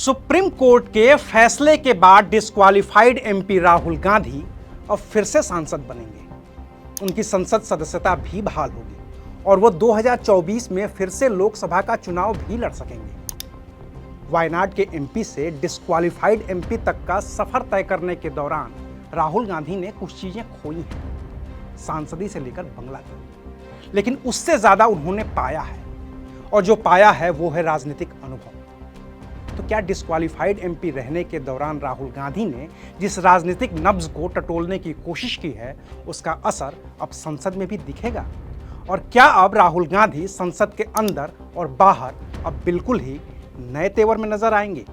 Supreme court के फैसले के बाद डिस्क्वालिफाइड एमपी राहुल गांधी अब फिर से सांसद बनेंगे। उनकी संसद सदस्यता भी बहाल होगी और वो 2024 में फिर से लोकसभा का चुनाव भी लड़ सकेंगे। वायनाड के एमपी से डिस्क्वालिफाइड एमपी तक का सफर तय करने के दौरान राहुल गांधी ने कुछ चीजें खोई हैं, सांसदी से लेकर बंगला तक। लेकिन उससे ज्यादा उन्होंने पाया है, और जो पाया है वो है राजनीतिक अनुभव। तो क्या डिस्क्वालिफाइड एमपी रहने के दौरान राहुल गांधी ने जिस राजनीतिक नब्ज को टटोलने की कोशिश की है, उसका असर अब संसद में भी दिखेगा? और क्या अब राहुल गांधी संसद के अंदर और बाहर अब बिल्कुल ही नए तेवर में नजर आएंगे?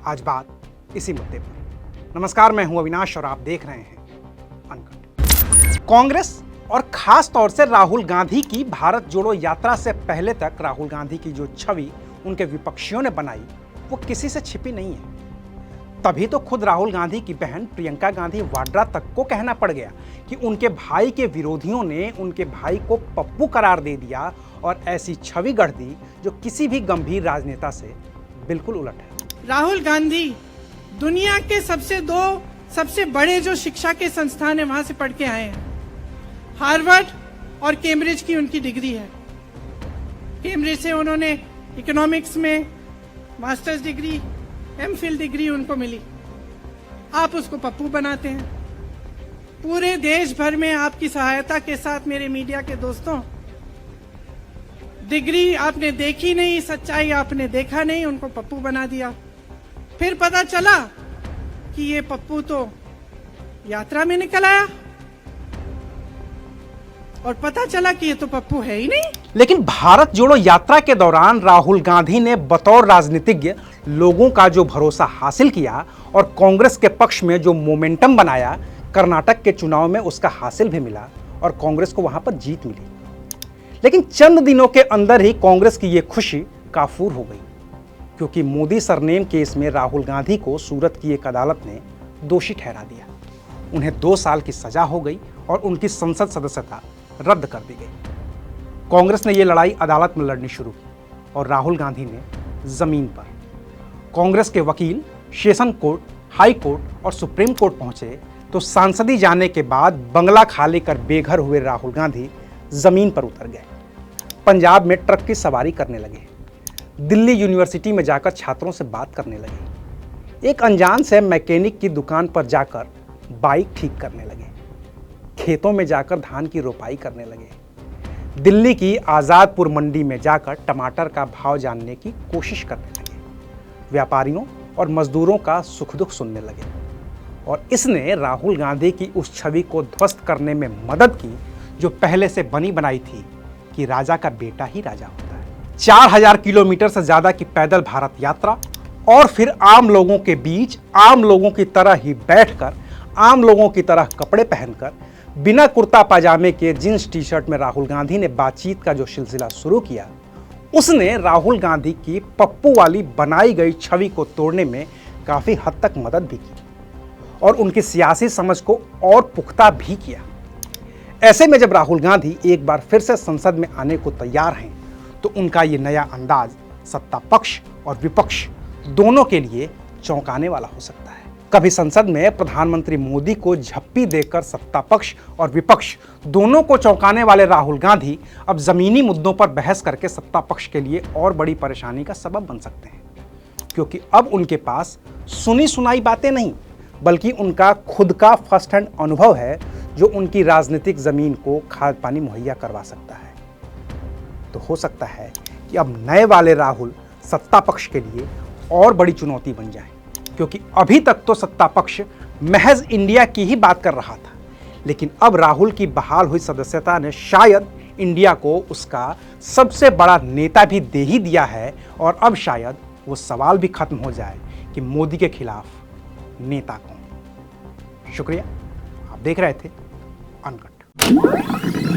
आज बात इसी मुद्दे पर। नमस्कार, मैं हूं अविनाश और आप देख रहे हैं अनकट। कांग्रेस और खास तौर से राहुल गांधी की भारत जोड़ो यात्रा से पहले तक राहुल गांधी की जो छवि उनके विपक्षियों ने बनाई, वो किसी से छिपी नहीं है। तभी तो खुद राहुल गांधी की बहन प्रियंका गांधी वाड्रा तक को कहना पड़ गया कि उनके भाई के विरोधियों ने उनके भाई को पप्पू करार दे दिया और ऐसी छवि गढ़ दी जो किसी भी गंभीर राजनेता से बिल्कुल उलट है। राहुल गांधी दुनिया के सबसे बड़े जो शिक्षा के संस्थान है वहां से पढ़ के आए हैं। हार्वर्ड और कैम्ब्रिज की उनकी डिग्री है। कैम्ब्रिज से उन्होंने इकोनॉमिक्स में मास्टर्स डिग्री, एमफिल डिग्री उनको मिली। आप उसको पप्पू बनाते हैं। पूरे देश भर में आपकी सहायता के साथ मेरे मीडिया के दोस्तों, डिग्री आपने देखी नहीं, सच्चाई आपने देखा नहीं, उनको पप्पू बना दिया। फिर पता चला कि ये पप्पू तो यात्रा में निकल आया और पता चला कि ये तो पप्पू है ही नहीं। लेकिन भारत जोड़ो यात्रा के दौरान राहुल गांधी ने बतौर राजनीतिज्ञ लोगों का जो भरोसा हासिल किया और कांग्रेस के पक्ष में जो मोमेंटम बनाया, कर्नाटक के चुनाव में उसका हासिल भी मिला और कांग्रेस को वहां पर जीत मिली। लेकिन चंद दिनों के अंदर ही कांग्रेस की यह खुशी काफूर हो गई, क्योंकि मोदी सरनेम केस में राहुल गांधी को सूरत की एक अदालत ने दोषी ठहरा दिया। उन्हें 2 साल की सजा हो गई और उनकी संसद सदस्यता रद्द कर दी गई। कांग्रेस ने यह लड़ाई अदालत में लड़नी शुरू की और राहुल गांधी ने जमीन पर। कांग्रेस के वकील सेशन कोर्ट, हाई कोर्ट और सुप्रीम कोर्ट पहुंचे तो सांसदी जाने के बाद बंगला खाली कर बेघर हुए राहुल गांधी जमीन पर उतर गए। पंजाब में ट्रक की सवारी करने लगे। दिल्ली यूनिवर्सिटी में जाकर छात्रों से बात करने लगे। एक अनजान से मैकेनिक की दुकान पर जाकर बाइक ठीक करने लगे। खेतों में जाकर धान की रोपाई करने लगे। दिल्ली की आज़ादपुर मंडी में जाकर टमाटर का भाव जानने की कोशिश करने लगे। व्यापारियों और मजदूरों का सुख दुख सुनने लगे और इसने राहुल गांधी की उस छवि को ध्वस्त करने में मदद की जो पहले से बनी बनाई थी कि राजा का बेटा ही राजा होता है। 4000 किलोमीटर से ज्यादा की पैदल भारत यात्रा और फिर आम लोगों के बीच आम लोगों की तरह ही बैठकर, आम लोगों की तरह कपड़े पहनकर, बिना कुर्ता पाजामे के जींस टी शर्ट में राहुल गांधी ने बातचीत का जो सिलसिला शुरू किया, उसने राहुल गांधी की पप्पू वाली बनाई गई छवि को तोड़ने में काफी हद तक मदद भी की और उनकी सियासी समझ को और पुख्ता भी किया। ऐसे में जब राहुल गांधी एक बार फिर से संसद में आने को तैयार हैं, तो उनका ये नया अंदाज सत्ता पक्ष और विपक्ष दोनों के लिए चौंकाने वाला हो सकता है। कभी संसद में प्रधानमंत्री मोदी को झप्पी देकर सत्ता पक्ष और विपक्ष दोनों को चौंकाने वाले राहुल गांधी अब जमीनी मुद्दों पर बहस करके सत्ता पक्ष के लिए और बड़ी परेशानी का सबब बन सकते हैं, क्योंकि अब उनके पास सुनी सुनाई बातें नहीं, बल्कि उनका खुद का फर्स्ट हैंड अनुभव है जो उनकी राजनीतिक जमीन को खाद पानी मुहैया करवा सकता है। तो हो सकता है कि अब नए वाले राहुल सत्ता पक्ष के लिए और बड़ी चुनौती बन जाए, क्योंकि अभी तक तो सत्ता पक्ष महज इंडिया की ही बात कर रहा था, लेकिन अब राहुल की बहाल हुई सदस्यता ने शायद इंडिया को उसका सबसे बड़ा नेता भी दे ही दिया है और अब शायद वो सवाल भी खत्म हो जाए कि मोदी के खिलाफ नेता कौन। शुक्रिया, आप देख रहे थे अनकट।